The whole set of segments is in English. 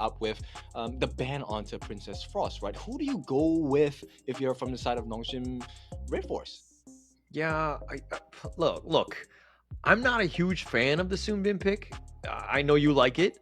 up with the ban onto Princess Frost, right? Who do you go with if you're from the side of Nongshim Red Force? Yeah, look. I'm not a huge fan of the Soonbin pick. I know you like it.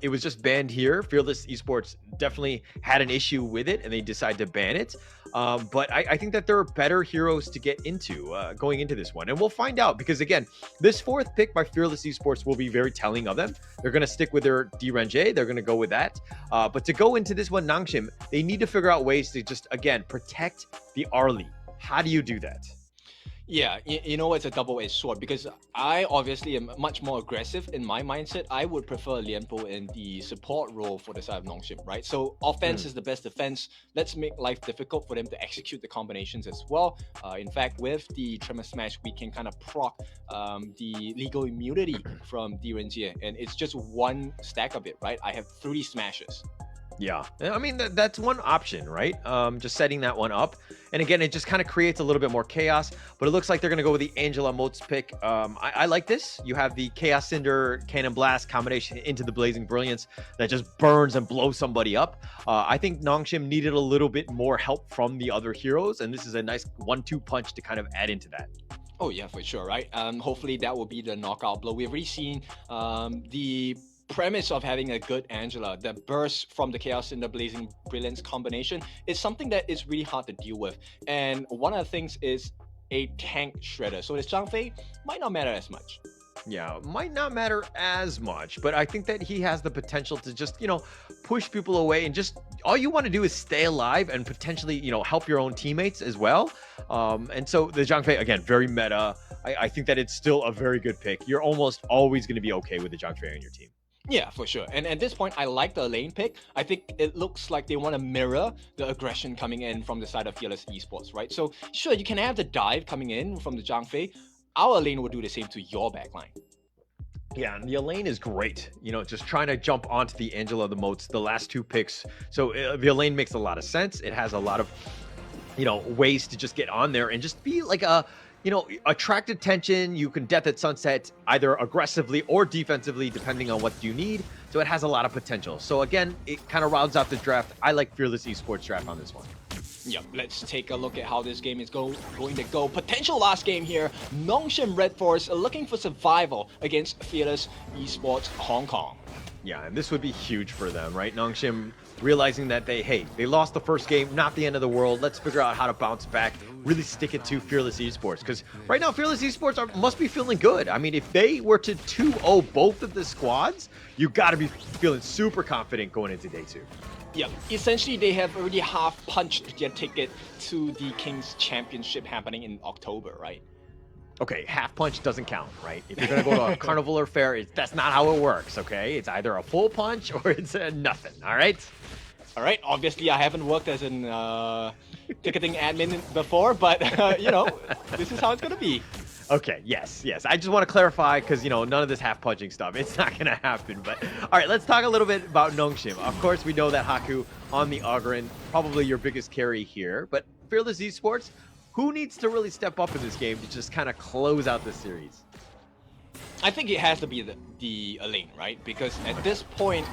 It was just banned here. Fearless Esports definitely had an issue with it, and they decided to ban it. But I think that there are better heroes to get into going into this one, and we'll find out because again, this fourth pick by Fearless Esports will be very telling of them. They're going to stick with their DRNJ. They're going to go with that. But to go into this one, Nangshim, they need to figure out ways to just again protect the Arlie. How do you do that? Yeah, you know, it's a double-edged sword because I obviously am much more aggressive in my mindset. I would prefer Lianpo in the support role for the side of Nongshim, right? So offense is the best defense. Let's make life difficult for them to execute the combinations as well. In fact, with the Tremor Smash, we can kind of proc the legal immunity from Direnjie, and it's just one stack of it, right? I have 3 smashes. Yeah, I mean that's one option, right? Just setting that one up, and again, it just kind of creates a little bit more chaos. But it looks like they're gonna go with the Angela Moats pick. I like this. You have the Chaos Cinder Cannon Blast combination into the Blazing Brilliance that just burns and blows somebody up. I think Nongshim needed a little bit more help from the other heroes, and this is a nice 1-2 punch to kind of add into that. Oh yeah, for sure, right? Hopefully that will be the knockout blow. We've already seen the premise of having a good Angela, the burst from the Chaos and the Blazing Brilliance combination is something that is really hard to deal with. And one of the things is a tank shredder. So this Zhang Fei might not matter as much. Yeah, might not matter as much, but I think that he has the potential to just, push people away and just all you want to do is stay alive and potentially, help your own teammates as well. And so the Zhang Fei, again, very meta. I think that it's still a very good pick. You're almost always going to be okay with the Zhang Fei on your team. Yeah, for sure. And at this point, I like the lane pick. I think it looks like they want to mirror the aggression coming in from the side of Fearless Esports, right? So sure, you can have the dive coming in from the Zhang Fei. Our lane will do the same to your backline. Yeah, and the Elaine is great. Just trying to jump onto the Angela the Moats, the last 2 picks. So the Elaine makes a lot of sense. It has a lot of, ways to just get on there and just be like a attract attention. You can death at sunset either aggressively or defensively, depending on what you need. So it has a lot of potential. So again, it kind of rounds out the draft. I like Fearless Esports draft on this one. Yep, let's take a look at how this game is going to go. Potential last game here. Nongshim Red Force looking for survival against Fearless Esports Hong Kong. Yeah, and this would be huge for them, right? Nongshim realizing that they lost the first game, not the end of the world. Let's figure out how to bounce back, really stick it to Fearless Esports. Because right now, Fearless Esports must be feeling good. I mean, if they were to 2-0 both of the squads, you got to be feeling super confident going into day 2. Yeah, essentially they have already half punched their ticket to the King's Championship happening in October, right? Okay, half punch doesn't count, right? If you're gonna go to a carnival or fair, that's not how it works, okay? It's either a full punch or it's nothing, all right? All right, obviously I haven't worked as an ticketing admin before, but, this is how it's gonna be. Okay, yes. I just want to clarify because, none of this half-punching stuff, it's not going to happen. But, all right, let's talk a little bit about Nongshim. Of course, we know that Haku on the Ogren, probably your biggest carry here. But Fearless Esports, who needs to really step up in this game to just kind of close out the series? I think it has to be the Elaine, right? Because at this point,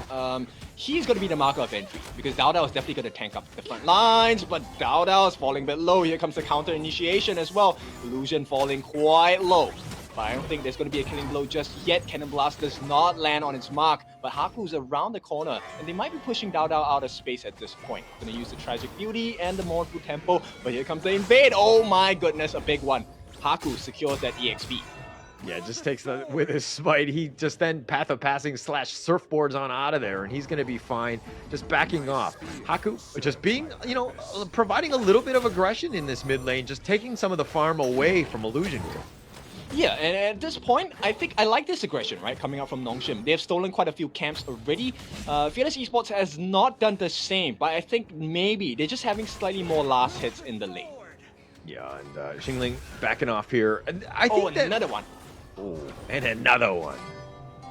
he's going to be the marker of entry. Because Dao Dao is definitely going to tank up the front lines, but Dao Dao is falling a bit low. Here comes the counter initiation as well. Illusion falling quite low. But I don't think there's going to be a killing blow just yet. Cannon Blast does not land on its mark, but Haku's around the corner, and they might be pushing Dao Dao out of space at this point. Going to use the Tragic Beauty and the Mournful Tempo, but here comes the invade. Oh my goodness, a big one. Haku secures that EXP. Yeah, just takes with his smite. He just then path of passing / surfboards on out of there, and he's going to be fine. Just backing off. Haku just being, providing a little bit of aggression in this mid lane, just taking some of the farm away from Illusion here. Yeah, and at this point, I think I like this aggression, right, coming out from Nongshim. They've stolen quite a few camps already. Fearless Esports has not done the same, but I think maybe they're just having slightly more last hits in the lane. Yeah, and Xingling backing off here. And I think another one. Oh, and another one.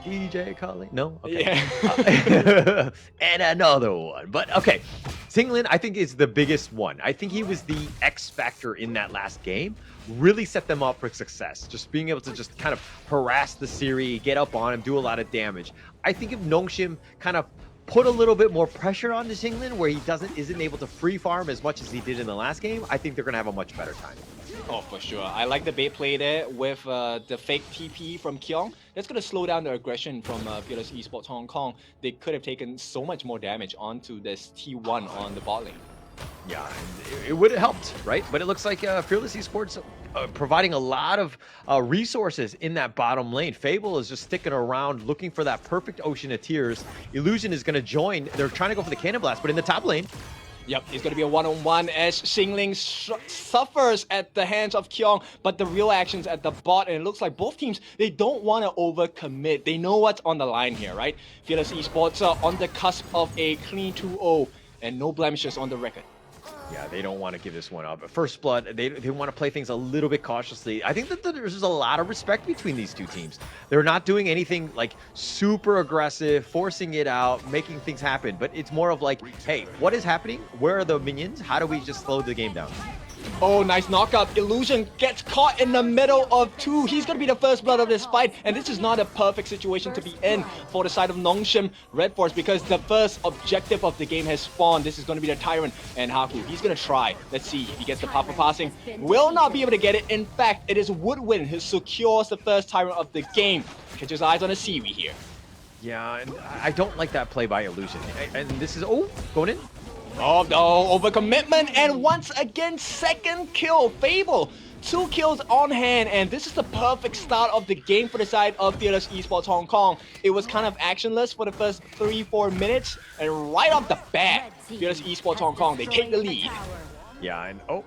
DJ Kali? No? Okay. Yeah. And another one. But okay, Xingling I think is the biggest one. I think he was the X factor in that last game. Really set them up for success. Just being able to just kind of harass the Siri, get up on him, do a lot of damage. I think if Nongshim kind of put a little bit more pressure on Xingling where he isn't able to free farm as much as he did in the last game, I think they're going to have a much better time. Oh, for sure. I like the bait play there with the fake TP from Kyung. That's going to slow down the aggression from Fearless Esports Hong Kong. They could have taken so much more damage onto this T1 on the bot lane. Yeah, it would have helped, right? But it looks like Fearless Esports providing a lot of resources in that bottom lane. Fable is just sticking around looking for that perfect ocean of tears. Illusion is going to join. They're trying to go for the Cannon Blast, but in the top lane, Yep, it's going to be a one-on-one as Xingling suffers at the hands of Kyung, but the real action's at the bot, and it looks like both teams, they don't want to overcommit. They know what's on the line here, right? Fearless Esports are on the cusp of a clean 2-0 and no blemishes on the record. yeah, they don't want to give this one up. First Blood, they want to play things a little bit cautiously. I think that there's a lot of respect between these two teams. They're not doing anything like super aggressive, forcing it out, making things happen, but it's more of like, hey, what is happening? Where are the minions? How do we just slow the game down? Oh, nice knockup. Illusion gets caught in the middle of two. He's going to be the first blood of this fight. And this is not a perfect situation to be in for the side of Nongshim Red Force because the first objective of the game has spawned. This is going to be the Tyrant and Haku. He's going to try. Let's see if he gets the proper passing. Will not be able to get it. In fact, it is Woodwind who secures the first Tyrant of the game. Catch his eyes on a Seaweed here. Yeah, and I don't like that play by Illusion. And this is, oh, going in. Oh no, overcommitment, and once again, second kill. Fable, 2 kills on hand, and this is the perfect start of the game for the side of Fearless Esports Hong Kong. It was kind of actionless for the first 3-4 minutes, and right off the bat, Fearless Esports Hong Kong, they take the lead. Yeah, and oh,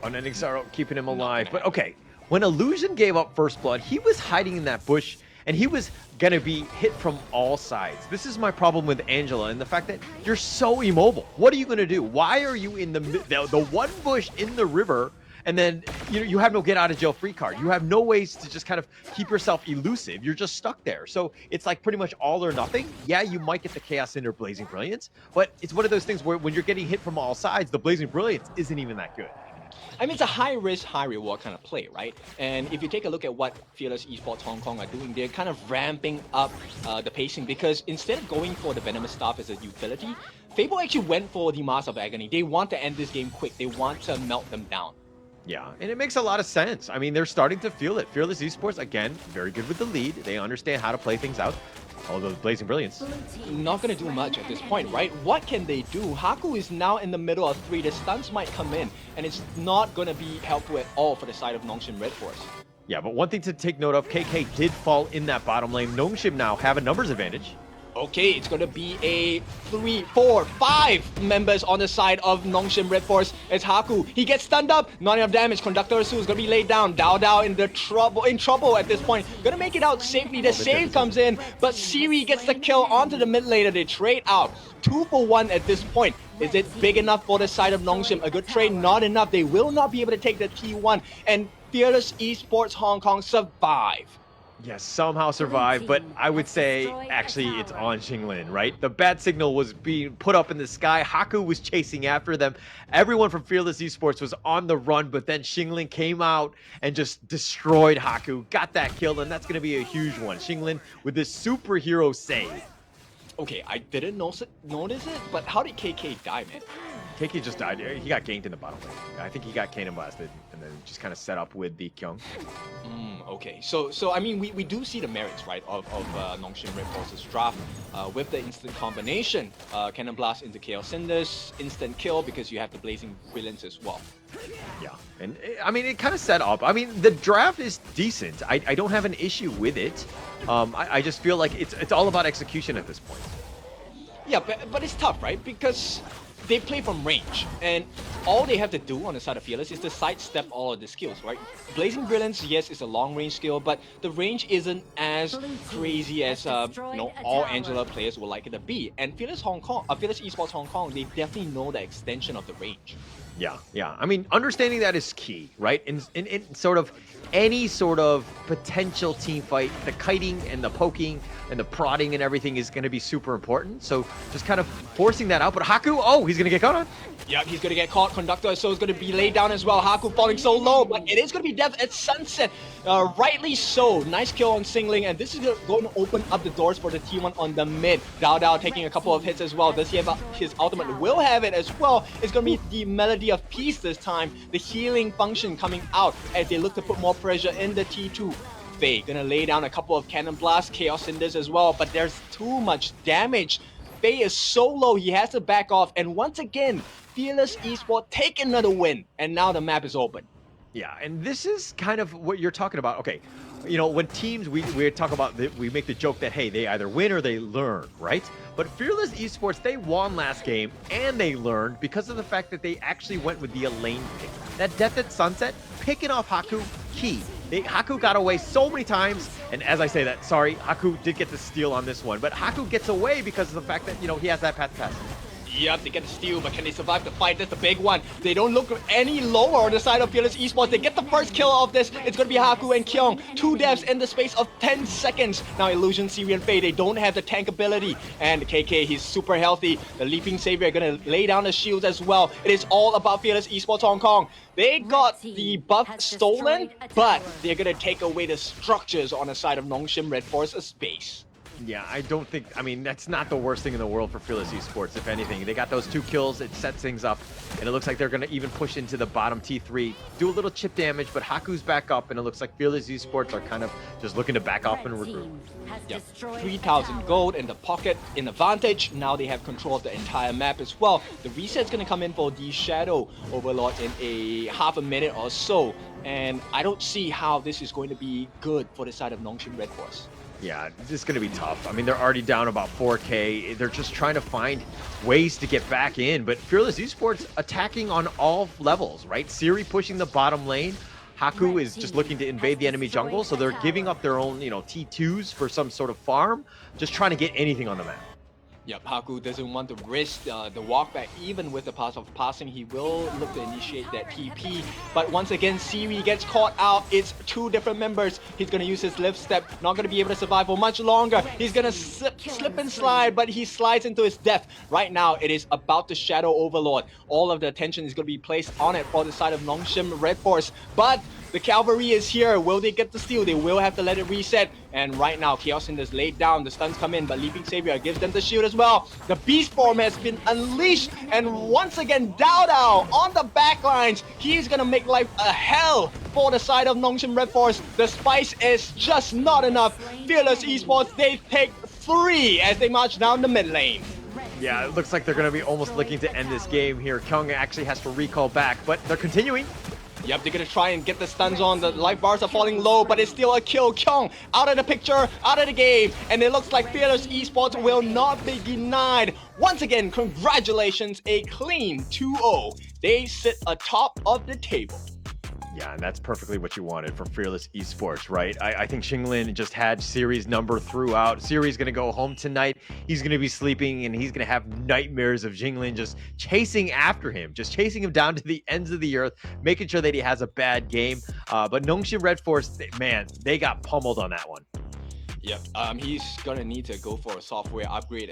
Unending Sorrow keeping him alive. But okay, when Illusion gave up First Blood, he was hiding in that bush, and he was gonna be hit from all sides. This is my problem with Angela and the fact that you're so immobile. What are you gonna do? Why are you in the one bush in the river, and then you have no get out of jail free card? You have no ways to just kind of keep yourself elusive. You're just stuck there. So it's like pretty much all or nothing. Yeah, you might get the Chaos Cinder Blazing Brilliance, but it's one of those things where when you're getting hit from all sides, the Blazing Brilliance isn't even that good. I mean, it's a high-risk, high-reward kind of play, right? And if you take a look at what Fearless Esports Hong Kong are doing, they're kind of ramping up the pacing because instead of going for the Venomous Staff as a utility, Fable actually went for the Mask of Agony. They want to end this game quick. They want to melt them down. Yeah, and it makes a lot of sense. I mean, they're starting to feel it. Fearless Esports, again, very good with the lead. They understand how to play things out. Although the Blazing Brilliance. Not going to do much at this point, right? What can they do? Haku is now in the middle of 3. The stuns might come in, and it's not going to be helpful at all for the side of Nongshim Red Force. Yeah, but one thing to take note of, KK did fall in that bottom lane. Nongshim now have a numbers advantage. Okay, it's going to be a 3, 4, 5 members on the side of Nongshim Red Force. It's Haku. He gets stunned up. Not enough damage. Conductor Su is going to be laid down. Dao in trouble at this point. Going to make it out safely. The save comes in, but Siri gets the kill onto the mid laner. They trade out. 2 for 1 at this point. Is it big enough for the side of Nongshim? A good trade? Not enough. They will not be able to take the T1. And Fearless Esports Hong Kong survive. Yes, somehow survived, but I would say actually it's on Xingling, right? The bat signal was being put up in the sky. Haku was chasing after them. Everyone from Fearless Esports was on the run, but then Xingling came out and just destroyed Haku, got that kill, and that's going to be a huge one. Xingling with this superhero save. Okay, I didn't notice it, but how did KK die, man? KK just died. He got ganked in the bottom lane. I think he got Cannon Blasted and then just kind of set up with the Kyung. Okay, so I mean, we do see the merits, right, of Nongshim Red Force's draft with the instant combination. Cannon Blast into Chaos Cinders, instant kill because you have the Blazing Brilliance as well. Yeah, and I mean, it kind of set up. I mean, the draft is decent. I don't have an issue with it. I just feel like it's all about execution at this point. Yeah, but it's tough, right? Because they play from range, and all they have to do on the side of Fearless is to sidestep all of the skills, right? Blazing Brilliance, yes, is a long-range skill, but the range isn't as crazy as all Angela players would like it to be. And Fearless Esports Hong Kong, they definitely know the extension of the range. Yeah. I mean, understanding that is key, right? In sort of any sort of potential team fight, the kiting and the poking and the prodding and everything is going to be super important. So just kind of forcing that out. But Haku, oh, he's going to get caught on. Yep, he's going to get caught. Conductor so is going to be laid down as well. Haku falling so low, but it is going to be death at sunset. Rightly so. Nice kill on Singling, and this is going to open up the doors for the T1 on the mid. Dao taking a couple of hits as well. Does he have his ultimate? Will have it as well. It's going to be the Melody of Peace this time. The healing function coming out as they look to put more pressure in the T2. FEHK gonna lay down a couple of cannon blasts, Chaos Cinders as well, but there's too much damage. FEHK is so low, he has to back off, and once again, Fearless Esports take another win, and now the map is open. Yeah, and this is kind of what you're talking about. Okay, you know, when teams, we talk about, we make the joke that, hey, they either win or they learn, right? But Fearless Esports, they won last game, and they learned because of the fact that they actually went with the Elaine pick. That Death at Sunset, picking off Haku, key. Haku got away so many times, and as I say that, sorry, Haku did get the steal on this one, but Haku gets away because of the fact that, you know, he has that path. Yep, they get the steal, but can they survive the fight? That's the big one. They don't look any lower on the side of Fearless Esports. They get the first kill of this. It's going to be Haku and Kyung. 2 deaths in the space of 10 seconds. Now Illusion, Siri, and FEHK, they don't have the tank ability. And KK, he's super healthy. The Leaping Savior are going to lay down the shields as well. It is all about Fearless Esports Hong Kong. They got the buff stolen, but they're going to take away the structures on the side of Nongshim Red Forest space. Yeah, I don't think, I mean, that's not the worst thing in the world for Fearless Esports, if anything. They got those 2 kills, it sets things up, and it looks like they're going to even push into the bottom T3, do a little chip damage, but Haku's back up, and it looks like Fearless Esports are kind of just looking to back off and regroup. Yep, 3,000 gold in the pocket, in advantage. Now they have control of the entire map as well. The reset's going to come in for the Shadow Overlord in a half a minute or so, and I don't see how this is going to be good for the side of Nongshim Red Force. Yeah, this is going to be tough. I mean, they're already down about 4K. They're just trying to find ways to get back in. But Fearless Esports attacking on all levels, right? Siri pushing the bottom lane. Haku is just looking to invade the enemy jungle. So they're giving up their own, you know, T2s for some sort of farm. Just trying to get anything on the map. Yep, Haku doesn't want to risk the walk back. Even with the pass of passing, he will look to initiate that TP. But once again, Siri gets caught out. It's 2 different members. He's going to use his lift step. Not going to be able to survive for much longer. He's going to slip and slide, but he slides into his death. Right now, it is about the Shadow Overlord. All of the attention is going to be placed on it for the side of Nongshim Red Force. But the cavalry is here. Will they get the steal? They will have to let it reset. And right now, Chaos Cinders laid down. The stuns come in, but Leaping Savior gives them the shield as well. The Beast Form has been unleashed. And once again, Dao on the backlines. He's going to make life a hell for the side of Nongshim Red Force. The spice is just not enough. Fearless Esports, they take 3 as they march down the mid lane. Yeah, it looks like they're going to be almost looking to end this game here. Kyung actually has to recall back, but they're continuing. Yep, they're gonna try and get the stuns on. The life bars are falling low, but it's still a kill. Kyung out of the picture, out of the game, and it looks like Fearless Esports will not be denied. Once again, congratulations, a clean 2-0. They sit atop of the table. Yeah, and that's perfectly what you wanted for Fearless Esports, right? I think Xinglin just had Siri's number throughout. Siri's going to go home tonight. He's going to be sleeping, and he's going to have nightmares of Xinglin just chasing after him, just chasing him down to the ends of the earth, making sure that he has a bad game. But Nongshim Red Force, man, they got pummeled on that one. Yep, he's going to need to go for a software upgrade